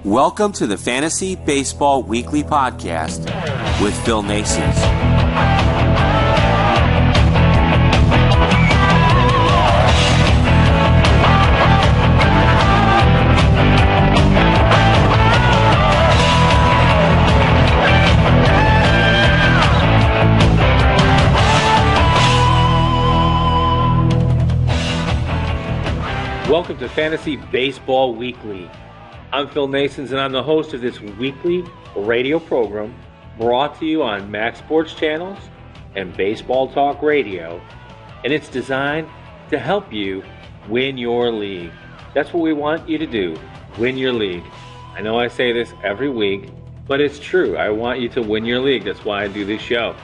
Welcome to the Fantasy Baseball Weekly Podcast with Phil Naessens. Welcome to Fantasy Baseball Weekly. I'm Phil Naessens, and I'm the host of this weekly radio program brought to you on Max Sports Channels and Baseball Talk Radio, and it's designed to help you win your league. That's what we want you to do, win your league. I know I say this every week, but it's true. I want you to win your league. That's why I do this show.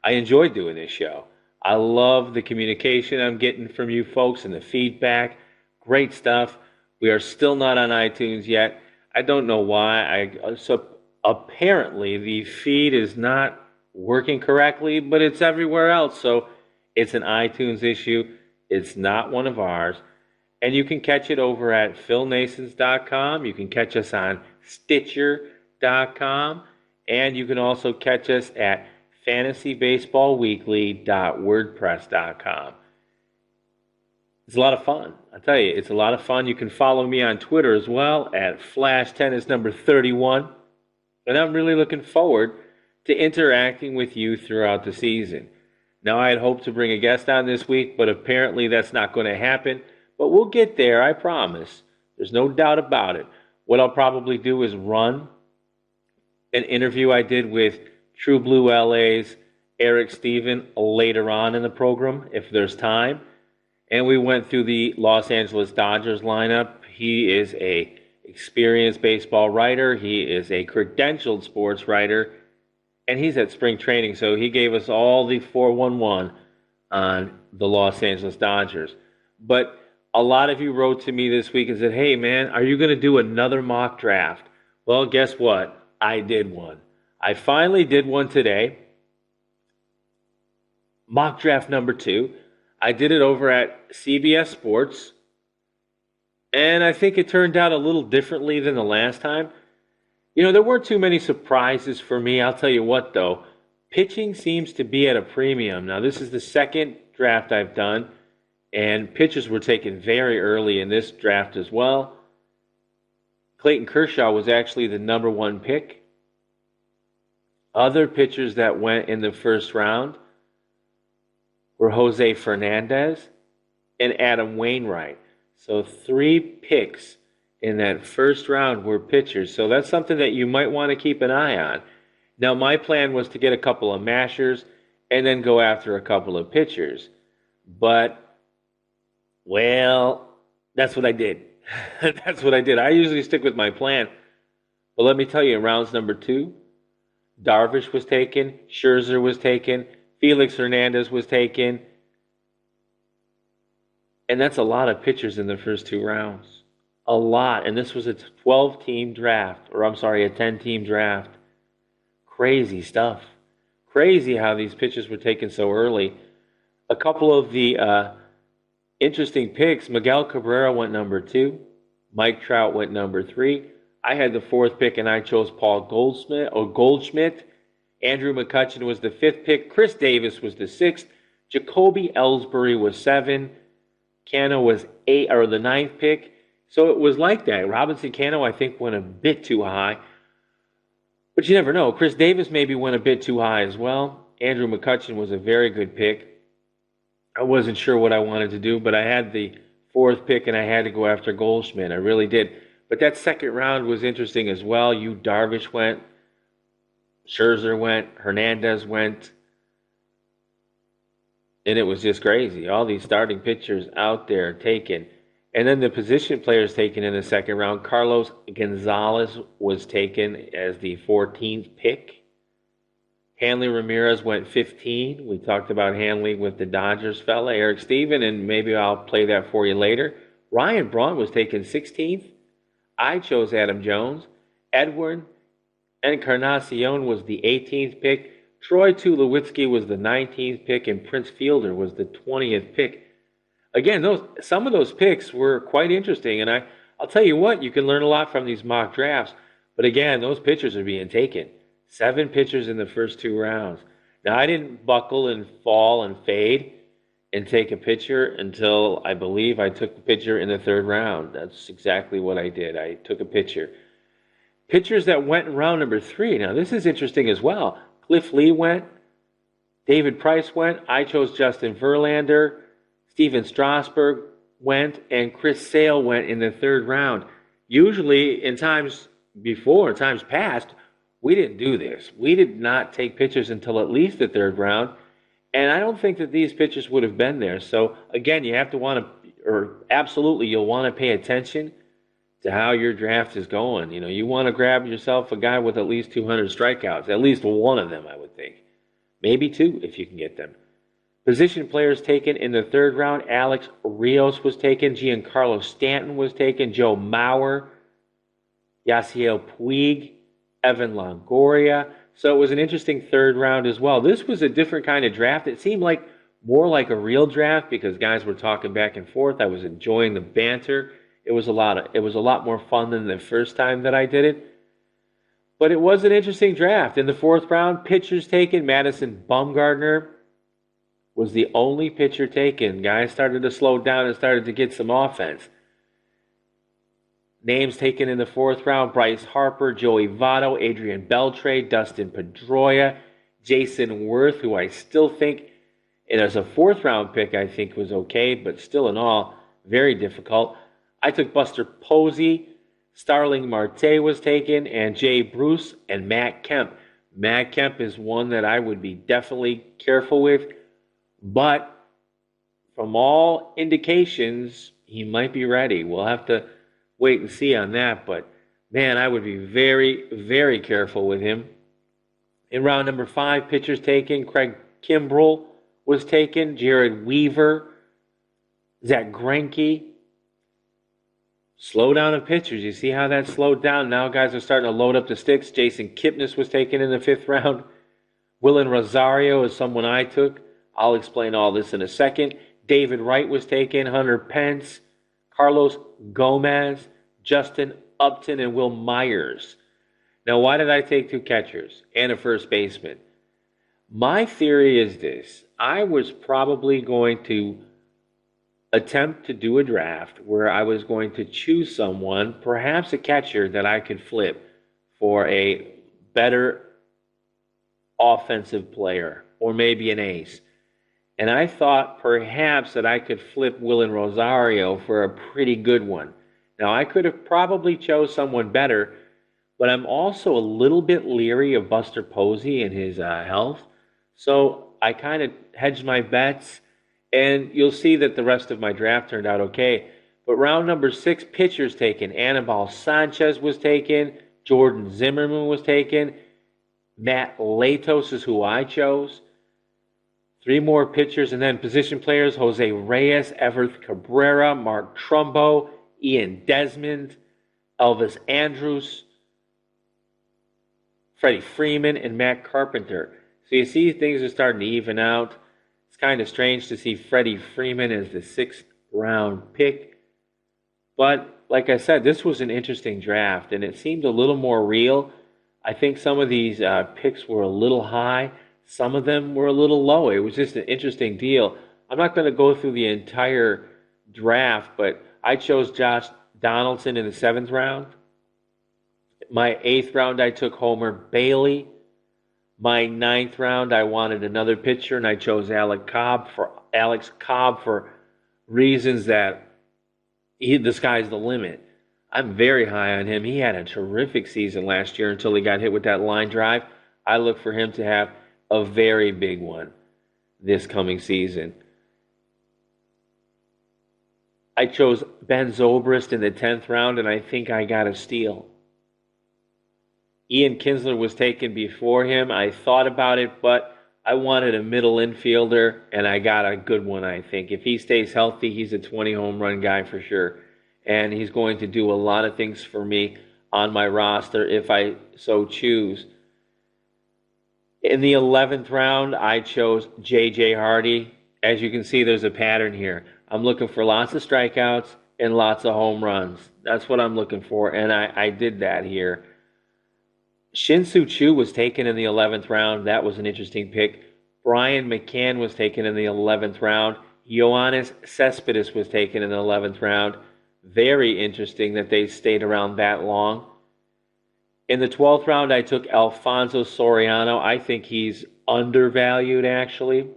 I enjoy doing this show. I love the communication I'm getting from you folks and the feedback. Great stuff. We are still not on iTunes yet. I don't know why. So apparently the feed is not working correctly, but it's everywhere else. So it's an iTunes issue. It's not one of ours. And you can catch it over at philnaessens.com. You can catch us on Stitcher.com. And you can also catch us at fantasybaseballweekly.wordpress.com. It's a lot of fun. I tell you, it's a lot of fun. You can follow me on Twitter as well at FlashTennis31. And I'm really looking forward to interacting with you throughout the season. Now, I had hoped to bring a guest on this week, but apparently that's not going to happen. But we'll get there, I promise. There's no doubt about it. What I'll probably do is run an interview I did with True Blue LA's Eric Steven later on in the program, if there's time. And we went through the Los Angeles Dodgers lineup. He is a experienced baseball writer. He is a credentialed sports writer. And he's at spring training, so he gave us all the 411 on the Los Angeles Dodgers. But a lot of you wrote to me this week and said, hey, man, are you going to do another mock draft? Well, guess what? I did one. I finally did one today. Mock draft number 2. I did it over at CBS Sports, and I think it turned out a little differently than the last time. You know, there weren't too many surprises for me. I'll tell you what, though. Pitching seems to be at a premium. Now, this is the second draft I've done, and pitchers were taken very early in this draft as well. Clayton Kershaw was actually the number 1 pick. Other pitchers that went in the first round were Jose Fernandez and Adam Wainwright. So 3 picks in that first round were pitchers. So that's something that you might want to keep an eye on. Now, my plan was to get a couple of mashers and then go after a couple of pitchers. But, well, that's what I did. That's what I did. I usually stick with my plan. But let me tell you, in rounds number 2, Darvish was taken, Scherzer was taken, Felix Hernandez was taken. And that's a lot of pitchers in the first 2 rounds. A lot. And this was a 12-team draft. Or, I'm sorry, a 10-team draft. Crazy stuff. Crazy how these pitchers were taken so early. A couple of the interesting picks. Miguel Cabrera went number 2. Mike Trout went number 3. I had the 4th pick, and I chose Paul Goldschmidt. Andrew McCutchen was the 5th pick. Chris Davis was the 6th. Jacoby Ellsbury was 7. Cano was 8, or the 9th pick. So it was like that. Robinson Cano, I think, went a bit too high. But you never know. Chris Davis maybe went a bit too high as well. Andrew McCutchen was a very good pick. I wasn't sure what I wanted to do, but I had the 4th pick, and I had to go after Goldschmidt. I really did. But that second round was interesting as well. Darvish went. Scherzer went, Hernandez went, and it was just crazy. All these starting pitchers out there taken. And then the position players taken in the second round. Carlos Gonzalez was taken as the 14th pick. Hanley Ramirez went 15. We talked about Hanley with the Dodgers fella, Eric Steven, and maybe I'll play that for you later. Ryan Braun was taken 16th. I chose Adam Jones. Edwin Encarnacion was the 18th pick. Troy Tulowitzki was the 19th pick, and Prince Fielder was the 20th pick. Again, some of those picks were quite interesting, and I'll tell you what, you can learn a lot from these mock drafts. But again, those pitchers are being taken. 7 pitchers in the first 2 rounds. Now, I didn't buckle and fall and fade and take a pitcher until I believe I took the pitcher in the 3rd round. That's exactly what I did. I took a pitcher. Pitchers that went in round number 3. Now, this is interesting as well. Cliff Lee went. David Price went. I chose Justin Verlander. Steven Strasburg went. And Chris Sale went in the 3rd round. Usually, in times before, in times past, we didn't do this. We did not take pitchers until at least the 3rd round. And I don't think that these pitchers would have been there. So, again, you have to want to, or absolutely, you'll want to pay attention to how your draft is going. You know, you want to grab yourself a guy with at least 200 strikeouts. At least one of them, I would think. Maybe 2 if you can get them. Position players taken in the 3rd round. Alex Rios was taken. Giancarlo Stanton was taken. Joe Mauer. Yasiel Puig. Evan Longoria. So it was an interesting 3rd round as well. This was a different kind of draft. It seemed like more like a real draft because guys were talking back and forth. I was enjoying the banter. It was a lot more fun than the first time that I did it. But it was an interesting draft. In the 4th round, pitchers taken. Madison Bumgarner was the only pitcher taken. Guys started to slow down and started to get some offense. Names taken in the 4th round: Bryce Harper, Joey Votto, Adrian Beltre, Dustin Pedroia, Jason Worth, who I still think, and as a 4th round pick, I think was okay, but still in all, very difficult. I took Buster Posey, Starling Marte was taken, and Jay Bruce and Matt Kemp. Matt Kemp is one that I would be definitely careful with, but from all indications, he might be ready. We'll have to wait and see on that, but man, I would be very, very careful with him. In round number 5, pitchers taken: Craig Kimbrell was taken, Jared Weaver, Zach Greinke. Slow down of pitchers. You see how that slowed down? Now guys are starting to load up the sticks. Jason Kipnis was taken in the 5th round. Willen Rosario is someone I took. I'll explain all this in a second. David Wright was taken, Hunter Pence, Carlos Gomez, Justin Upton, and Will Myers. Now, why did I take 2 catchers and a first baseman? My theory is this. I was probably going to attempt to do a draft where I was going to choose someone, perhaps a catcher that I could flip for a better offensive player or maybe an ace. And I thought perhaps that I could flip Willen Rosario for a pretty good one. Now, I could have probably chose someone better, but I'm also a little bit leery of Buster Posey and his health. So I kind of hedged my bets, and you'll see that the rest of my draft turned out okay. But round number 6, pitchers taken. Anibal Sanchez was taken. Jordan Zimmerman was taken. Matt Latos is who I chose. 3 more pitchers, and then position players: Jose Reyes, Everth Cabrera, Mark Trumbo, Ian Desmond, Elvis Andrus, Freddie Freeman, and Matt Carpenter. So you see things are starting to even out. It's kind of strange to see Freddie Freeman as the 6th round pick. But like I said, this was an interesting draft, and it seemed a little more real. I think some of these picks were a little high. Some of them were a little low. It was just an interesting deal. I'm not going to go through the entire draft, but I chose Josh Donaldson in the 7th round. My 8th round, I took Homer Bailey. My 9th round, I wanted another pitcher, and I chose Alex Cobb for reasons that the sky's the limit. I'm very high on him. He had a terrific season last year until he got hit with that line drive. I look for him to have a very big one this coming season. I chose Ben Zobrist in the 10th round, and I think I got a steal. Ian Kinsler was taken before him. I thought about it, but I wanted a middle infielder, and I got a good one, I think. If he stays healthy, he's a 20 home run guy for sure. And he's going to do a lot of things for me on my roster if I so choose. In the 11th round, I chose J.J. Hardy. As you can see, there's a pattern here. I'm looking for lots of strikeouts and lots of home runs. That's what I'm looking for, and I did that here. Shin-Soo Choo was taken in the 11th round. That was an interesting pick. Brian McCann was taken in the 11th round. Yoenis Cespedes was taken in the 11th round. Very interesting that they stayed around that long. In the 12th round, I took Alfonso Soriano. I think he's undervalued, actually.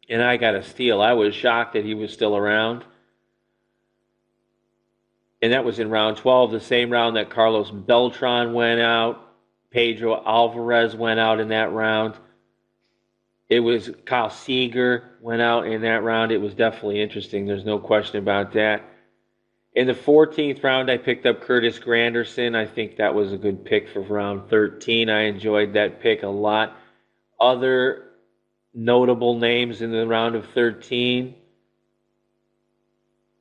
And I got a steal. I was shocked that he was still around. And that was in round 12, the same round that Carlos Beltran went out. Pedro Alvarez went out in that round. It was Kyle Seager went out in that round. It was definitely interesting. There's no question about that. In the 14th round, I picked up Curtis Granderson. I think that was a good pick for round 13. I enjoyed that pick a lot. Other notable names in the round of 13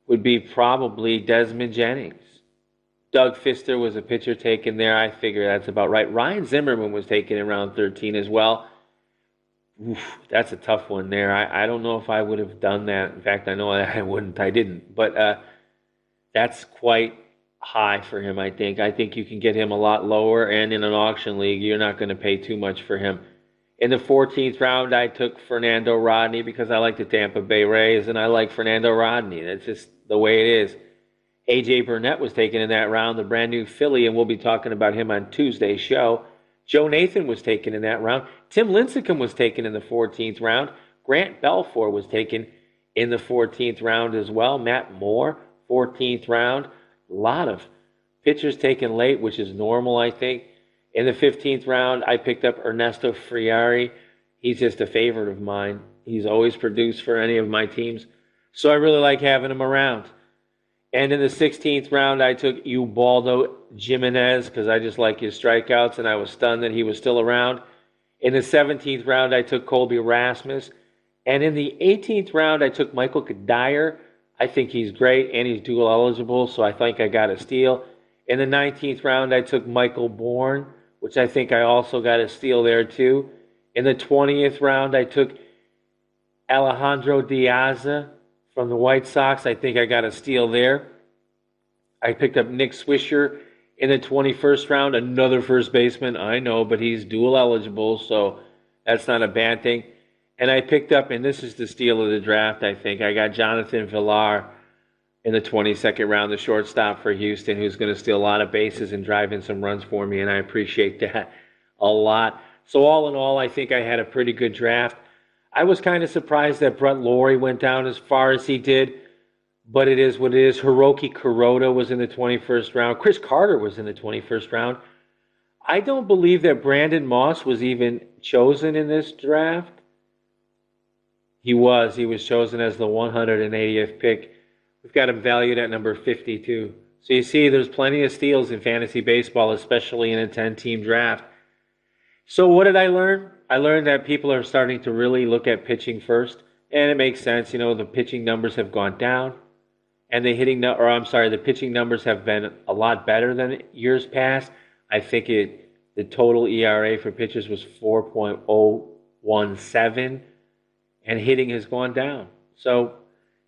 would be probably Desmond Jennings. Doug Fister was a pitcher taken there. I figure that's about right. Ryan Zimmerman was taken in round 13 as well. Oof, that's a tough one there. I don't know if I would have done that. In fact, I know I wouldn't. I didn't. But that's quite high for him, I think. I think you can get him a lot lower, and in an auction league, you're not going to pay too much for him. In the 14th round, I took Fernando Rodney because I like the Tampa Bay Rays, and I like Fernando Rodney. That's just the way it is. A.J. Burnett was taken in that round, the brand new Philly, and we'll be talking about him on Tuesday's show. Joe Nathan was taken in that round. Tim Lincecum was taken in the 14th round. Grant Belfour was taken in the 14th round as well. Matt Moore, 14th round. A lot of pitchers taken late, which is normal, I think. In the 15th round, I picked up Ernesto Friari. He's just a favorite of mine. He's always produced for any of my teams, so I really like having him around. And in the 16th round, I took Ubaldo Jimenez because I just like his strikeouts, and I was stunned that he was still around. In the 17th round, I took Colby Rasmus. And in the 18th round, I took Michael Kadire. I think he's great, and he's dual eligible, so I think I got a steal. In the 19th round, I took Michael Bourne, which I think I also got a steal there too. In the 20th round, I took Alejandro Diaz from the White Sox. I think I got a steal there. I picked up Nick Swisher in the 21st round, another first baseman, I know, but he's dual eligible, so that's not a bad thing. And I picked up, and this is the steal of the draft, I think, I got Jonathan Villar in the 22nd round, the shortstop for Houston, who's going to steal a lot of bases and drive in some runs for me, and I appreciate that a lot. So all in all, I think I had a pretty good draft. I was kind of surprised that Brett Lawrie went down as far as he did, but it is what it is. Hiroki Kuroda was in the 21st round. Chris Carter was in the 21st round. I don't believe that Brandon Moss was even chosen in this draft. He was. He was chosen as the 180th pick. We've got him valued at number 52. So you see, there's plenty of steals in fantasy baseball, especially in a 10-team draft. So what did I learn? I learned that people are starting to really look at pitching first, and it makes sense. You know, the pitching numbers have gone down, and the pitching numbers have been a lot better than years past. I think the total ERA for pitchers was 4.017, and hitting has gone down. So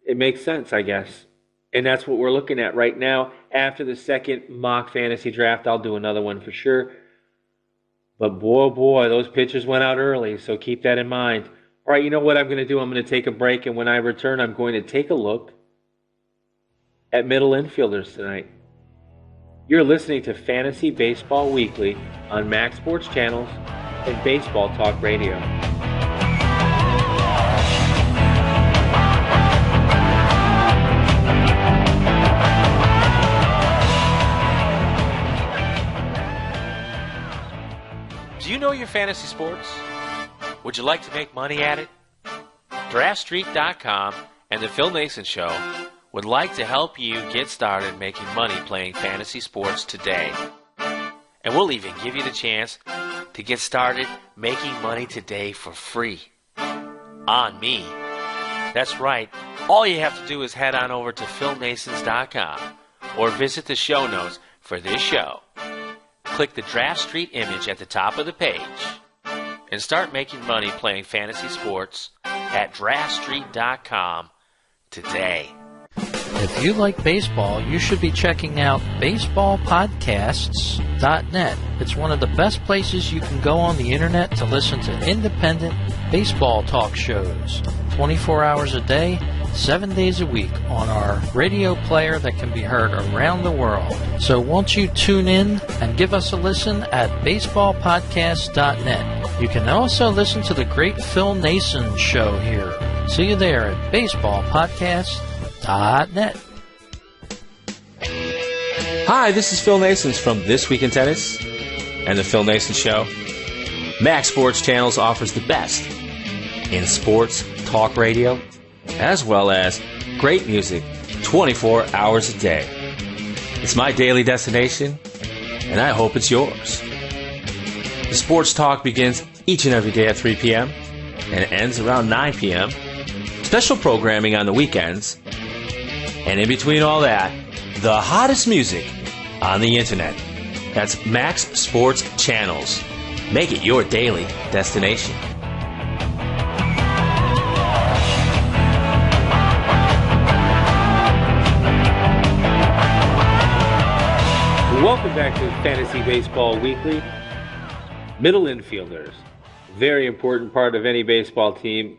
it makes sense, I guess. And that's what we're looking at right now. After the second mock fantasy draft, I'll do another one for sure. But boy, those pitchers went out early, so keep that in mind. All right, you know what I'm going to do? I'm going to take a break, and when I return, I'm going to take a look at middle infielders tonight. You're listening to Fantasy Baseball Weekly on Max Sports Channels and Baseball Talk Radio. Do you know your fantasy sports? Would you like to make money at it? DraftStreet.com and the Phil Naessens Show would like to help you get started making money playing fantasy sports today. And we'll even give you the chance to get started making money today for free. On me. That's right. All you have to do is head on over to PhilNaessens.com or visit the show notes for this show. Click the Draft Street image at the top of the page and start making money playing fantasy sports at DraftStreet.com today. If you like baseball, you should be checking out baseballpodcasts.net. It's one of the best places you can go on the internet to listen to independent baseball talk shows. 24 hours a day, 7 days a week on our radio player that can be heard around the world. So won't you tune in and give us a listen at baseballpodcast.net. You can also listen to the great Phil Naessens show here. See you there at baseballpodcast.net. Hi, this is Phil Naessens from This Week in Tennis and the Phil Naessens Show. Max Sports Channels offers the best in sports talk radio, as well as great music 24 hours a day. It's my daily destination, and I hope it's yours. The sports talk begins each and every day at 3 p.m. and ends around 9 p.m. Special programming on the weekends, and in between all that, the hottest music on the internet. That's Max Sports Channels. Make it your daily destination. Welcome back to Fantasy Baseball Weekly. Middle infielders, very important part of any baseball team,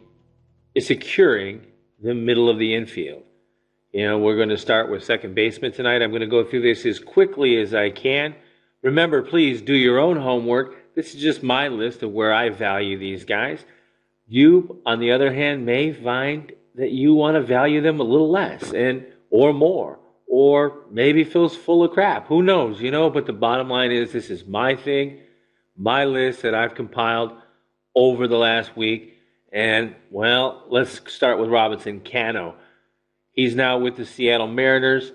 is securing the middle of the infield. You know, we're going to start with second baseman tonight. I'm going to go through this as quickly as I can. Remember, please do your own homework. This is just my list of where I value these guys. You, on the other hand, may find that you want to value them a little less or more. Or maybe Phil's full of crap. Who knows, But the bottom line is this is my thing, my list that I've compiled over the last week. And, well, let's start with Robinson Cano. He's now with the Seattle Mariners.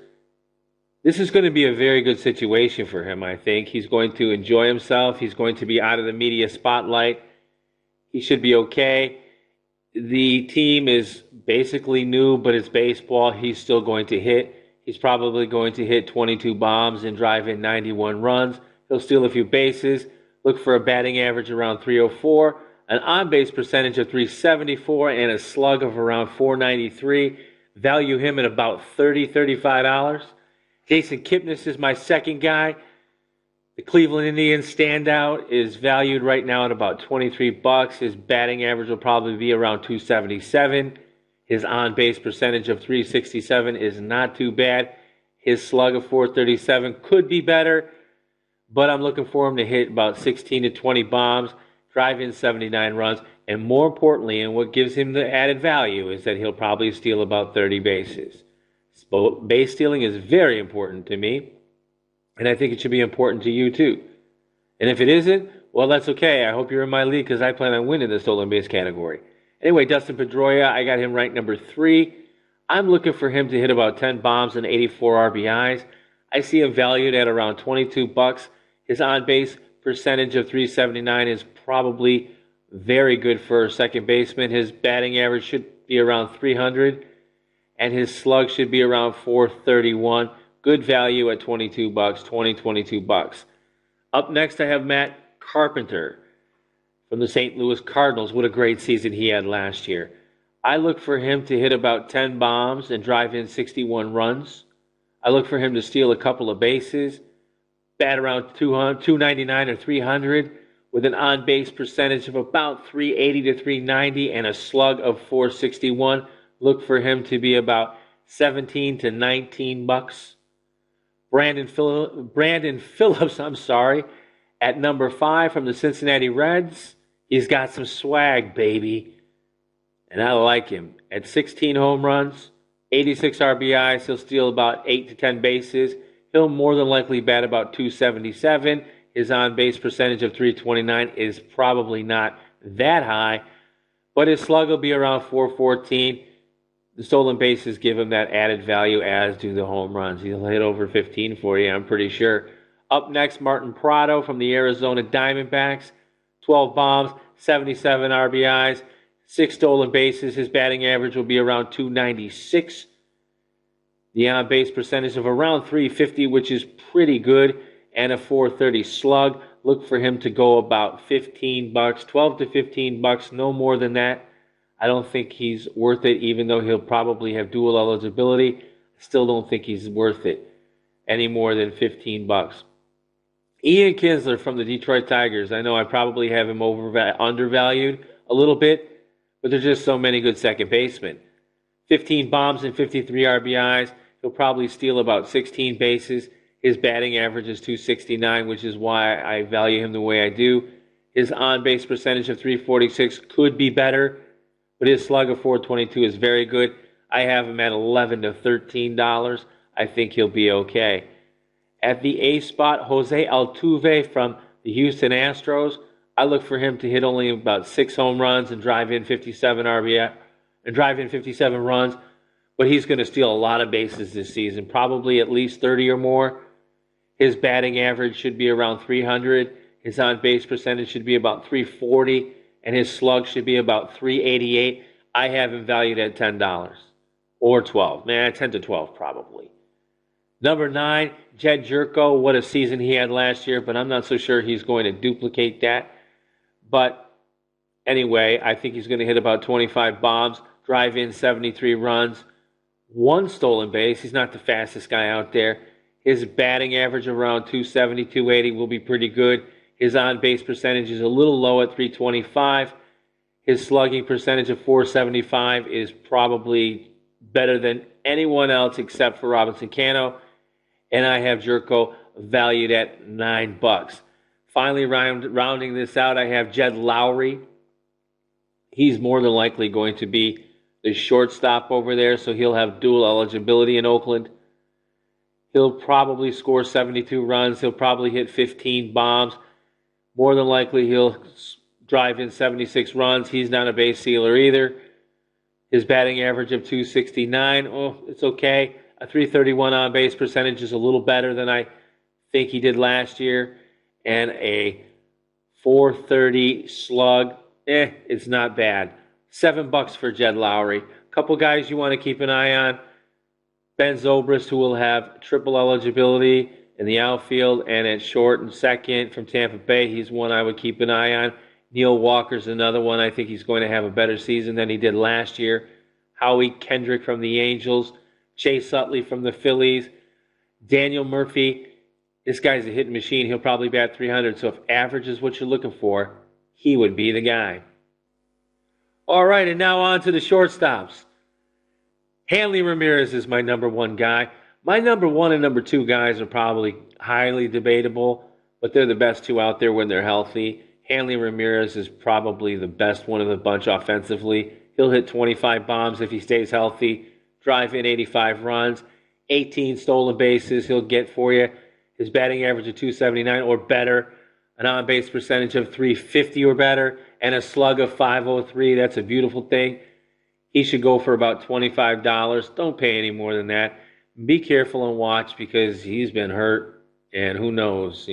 This is going to be a very good situation for him, I think. He's going to enjoy himself. He's going to be out of the media spotlight. He should be okay. The team is basically new, but it's baseball. He's still going to hit. He's probably going to hit 22 bombs and drive in 91 runs. He'll steal a few bases, look for a batting average around 304, an on-base percentage of 374, and a slug of around 493. Value him at about $35. Jason Kipnis is my second guy. The Cleveland Indians standout is valued right now at about $23. His batting average will probably be around 277. His on-base percentage of 367 is not too bad. His slug of 437 could be better, but I'm looking for him to hit about 16 to 20 bombs, drive in 79 runs, and more importantly, and what gives him the added value, is that he'll probably steal about 30 bases. Base stealing is very important to me, and I think it should be important to you too. And if it isn't, well, that's okay. I hope you're in my league because I plan on winning the stolen base category. Anyway, Dustin Pedroia, I got him ranked number 3. I'm looking for him to hit about 10 bombs and 84 RBIs. I see him valued at around $22. His on-base percentage of 379 is probably very good for a second baseman. His batting average should be around 300, and his slug should be around 431. Good value at $22, $22. Up next, I have Matt Carpenter from the St. Louis Cardinals. What a great season he had last year. I look for him to hit about 10 bombs and drive in 61 runs. I look for him to steal a couple of bases, bat around 299 or 300, with an on-base percentage of about 380 to 390 and a slug of 461. Look for him to be about 17 to 19 bucks. Brandon Phillips, at number 5 from the Cincinnati Reds. He's got some swag, baby. And I like him. At 16 home runs, 86 RBIs, he'll steal about 8 to 10 bases. He'll more than likely bat about 277. His on-base percentage of 329 is probably not that high, but his slug will be around 414. The stolen bases give him that added value, as do the home runs. He'll hit over 15 for you, I'm pretty sure. Up next, Martin Prado from the Arizona Diamondbacks. 12 bombs, 77 RBIs, 6 stolen bases. His batting average will be around 296. The on-base percentage of around 350, which is pretty good, and a 430 slug. Look for him to go about $15, 12 to $15, no more than that. I don't think he's worth it, even though he'll probably have dual eligibility. Still don't think he's worth it any more than $15. Ian Kinsler from the Detroit Tigers. I know I probably have him undervalued a little bit, but there's just so many good second basemen. 15 bombs and 53 RBIs. He'll probably steal about 16 bases. His batting average is .269, which is why I value him the way I do. His on-base percentage of .346 could be better, but his slug of .422 is very good. I have him at $11 to $13. I think he'll be okay. At the A spot, Jose Altuve from the Houston Astros. I look for him to hit only about 6 home runs and drive in 57 RBI and drive in 57 runs, but he's going to steal a lot of bases this season, probably at least 30 or more. His batting average should be around 300. His on-base percentage should be about 340, and his slug should be about 388. I have him valued at $10 or 12. 10 to 12 probably. Number 9, Jed Jerko. What a season he had last year, but I'm not so sure he's going to duplicate that. But anyway, I think he's going to hit about 25 bombs, drive in 73 runs, 1 stolen base. He's not the fastest guy out there. His batting average around 270, 280 will be pretty good. His on-base percentage is a little low at 325. His slugging percentage of 475 is probably better than anyone else except for Robinson Cano. And I have Jerko valued at $9. Finally, rounding this out, I have Jed Lowry. He's more than likely going to be the shortstop over there, so he'll have dual eligibility in Oakland. He'll probably score 72 runs. He'll probably hit 15 bombs. More than likely, he'll drive in 76 runs. He's not a base stealer either. His batting average of 269, it's okay. A 331 on-base percentage is a little better than I think he did last year. And a 430 slug, it's not bad. $7 for Jed Lowry. A couple guys you want to keep an eye on. Ben Zobrist, who will have triple eligibility in the outfield and at short and second from Tampa Bay. He's one I would keep an eye on. Neil Walker's another one. I think he's going to have a better season than he did last year. Howie Kendrick from the Angels. Chase Utley from the Phillies. Daniel Murphy. This guy's a hitting machine. He'll probably bat 300. So if average is what you're looking for, he would be the guy. All right, and now on to the shortstops. Hanley Ramirez is my number 1 guy. My number 1 and number 2 guys are probably highly debatable, but they're the best 2 out there when they're healthy. Hanley Ramirez is probably the best one of the bunch offensively. He'll hit 25 bombs if he stays healthy, drive in 85 runs, 18 stolen bases he'll get for you. His batting average of 279 or better, an on-base percentage of 350 or better, and a slug of 503. That's a beautiful thing. He should go for about $25. Don't pay any more than that. Be careful and watch because he's been hurt, and who knows,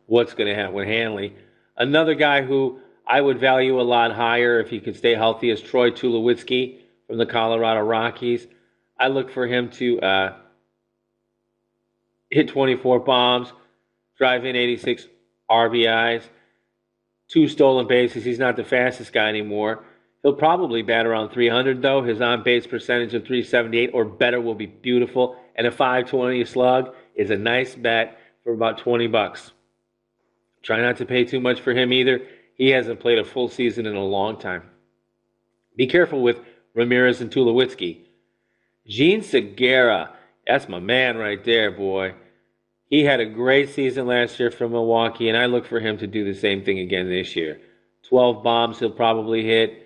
what's going to happen with Hanley. Another guy who I would value a lot higher if he could stay healthy is Troy Tulowitzki from the Colorado Rockies. I look for him to hit 24 bombs, drive in 86 RBIs, 2 stolen bases. He's not the fastest guy anymore. He'll probably bat around 300, though. His on-base percentage of 378 or better will be beautiful. And a 520 slug is a nice bet for about $20. Try not to pay too much for him either. He hasn't played a full season in a long time. Be careful with Ramirez and Tulowitzki. Gene Segura, that's my man right there, boy. He had a great season last year for Milwaukee, and I look for him to do the same thing again this year. 12 bombs he'll probably hit.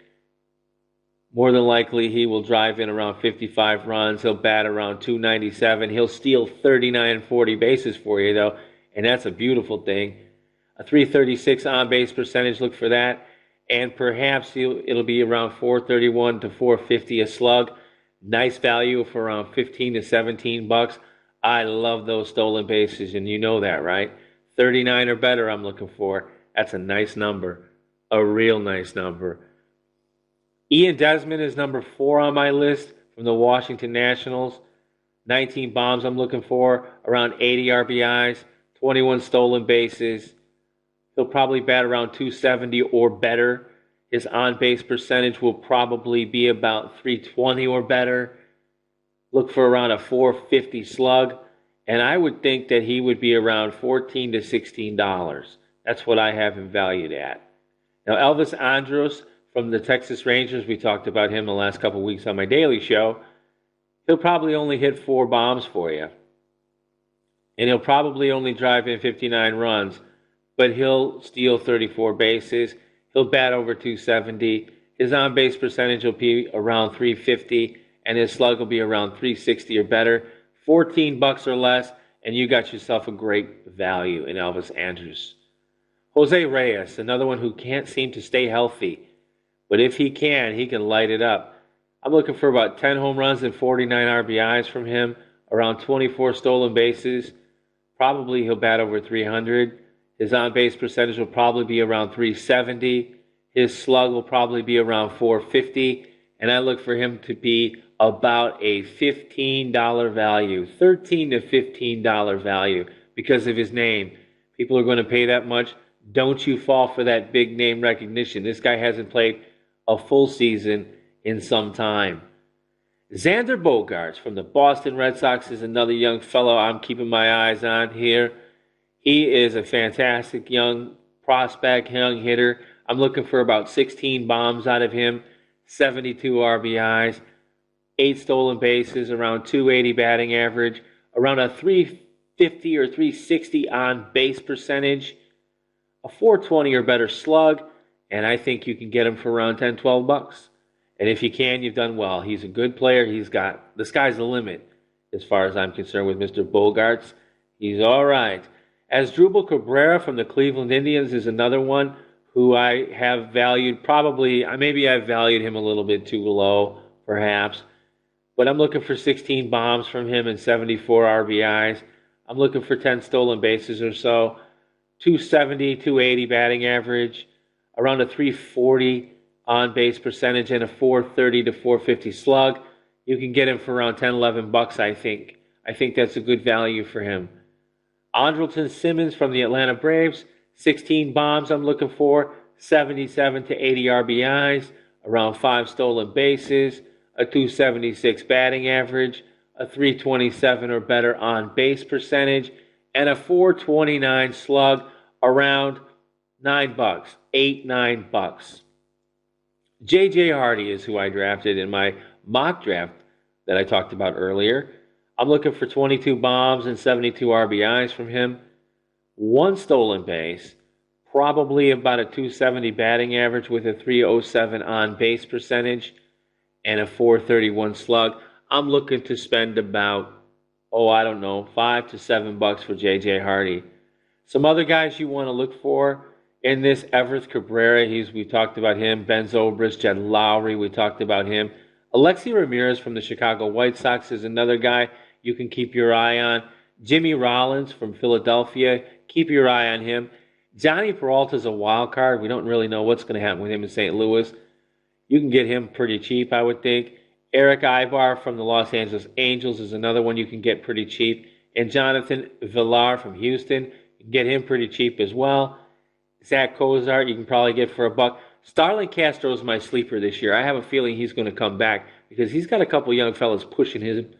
More than likely, he will drive in around 55 runs. He'll bat around 297. He'll steal 39 and 40 bases for you, though, and that's a beautiful thing. A 336 on-base percentage, look for that. And perhaps it'll be around 431 to 450 a slug. Nice value for around 15 to 17 bucks. I love those stolen bases, and you know that, right? 39 or better I'm looking for. That's a nice number. A real nice number. Ian Desmond is number 4 on my list from the Washington Nationals. 19 bombs I'm looking for, around 80 RBIs, 21 stolen bases. He'll probably bat around 270 or better. His on-base percentage will probably be about 320 or better. look for around a 450 slug, and I would think that he would be around $14 to $16. That's what I have him valued at. Now, Elvis Andrus from the Texas Rangers, we talked about him the last couple of weeks on my daily show. He'll probably only hit 4 bombs for you. And he'll probably only drive in 59 runs, but he'll steal 34 bases. He'll bat over 270. His on-base percentage will be around 350, and his slug will be around 360 or better. $14 or less, and you got yourself a great value in Elvis Andrus. Jose Reyes, another one who can't seem to stay healthy, but if he can light it up. I'm looking for about 10 home runs and 49 RBIs from him, around 24 stolen bases. Probably he'll bat over 300. His on-base percentage will probably be around 370. His slug will probably be around 450. And I look for him to be about a $15 value, $13 to $15 value because of his name. People are going to pay that much. Don't you fall for that big name recognition. This guy hasn't played a full season in some time. Xander Bogaerts from the Boston Red Sox is another young fellow I'm keeping my eyes on here. He is a fantastic young prospect, young hitter. I'm looking for about 16 bombs out of him, 72 RBIs, 8 stolen bases, around 280 batting average, around a 350 or 360 on base percentage, a 420 or better slug, and I think you can get him for around $10, $12. And if you can, you've done well. He's a good player. The sky's the limit as far as I'm concerned with Mr. Bogaerts. He's all right. Asdrubal Cabrera from the Cleveland Indians is another one who I have valued maybe I've valued him a little bit too low, perhaps. But I'm looking for 16 bombs from him and 74 RBIs. I'm looking for 10 stolen bases or so, 270, 280 batting average, around a 340 on-base percentage, and a 430 to 450 slug. You can get him for around $10, $11, I think. I think that's a good value for him. Andrelton Simmons from the Atlanta Braves, 16 bombs I'm looking for, 77 to 80 RBIs, around 5 stolen bases, a 276 batting average, a 327 or better on-base percentage, and a 429 slug, around $9, $8, $9. J.J. Hardy is who I drafted in my mock draft that I talked about earlier. I'm looking for 22 bombs and 72 RBIs from him. 1 stolen base, probably about a 270 batting average with a 307 on-base percentage and a 431 slug. I'm looking to spend about, $5 to $7 for J.J. Hardy. Some other guys you want to look for in this: Everth Cabrera, we talked about him. Ben Zobrist, Jed Lowry, we talked about him. Alexi Ramirez from the Chicago White Sox is another guy you can keep your eye on. Jimmy Rollins from Philadelphia, keep your eye on him. Johnny Peralta's a wild card. We don't really know what's going to happen with him in St. Louis. You can get him pretty cheap, I would think. Eric Ibar from the Los Angeles Angels is another one you can get pretty cheap. And Jonathan Villar from Houston, you can get him pretty cheap as well. Zach Cozart, you can probably get for $1. Starlin Castro is my sleeper this year. I have a feeling he's going to come back because he's got a couple young fellas pushing him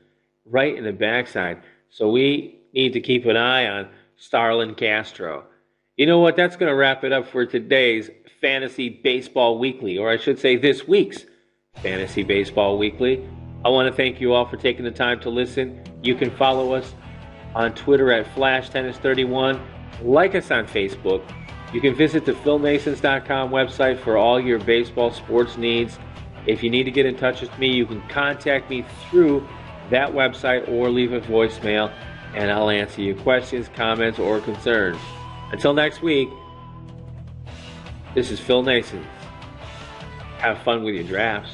right in the backside. So we need to keep an eye on Starlin Castro. You know what? That's going to wrap it up for today's Fantasy Baseball Weekly, or I should say this week's Fantasy Baseball Weekly. I want to thank you all for taking the time to listen. You can follow us on Twitter at FlashTennis31. Like us on Facebook. You can visit the PhilNaessens.com website for all your baseball sports needs. If you need to get in touch with me, you can contact me through that website or leave a voicemail, and I'll answer your questions, comments, or concerns. Until next week, this is Phil Naessens. Have fun with your drafts.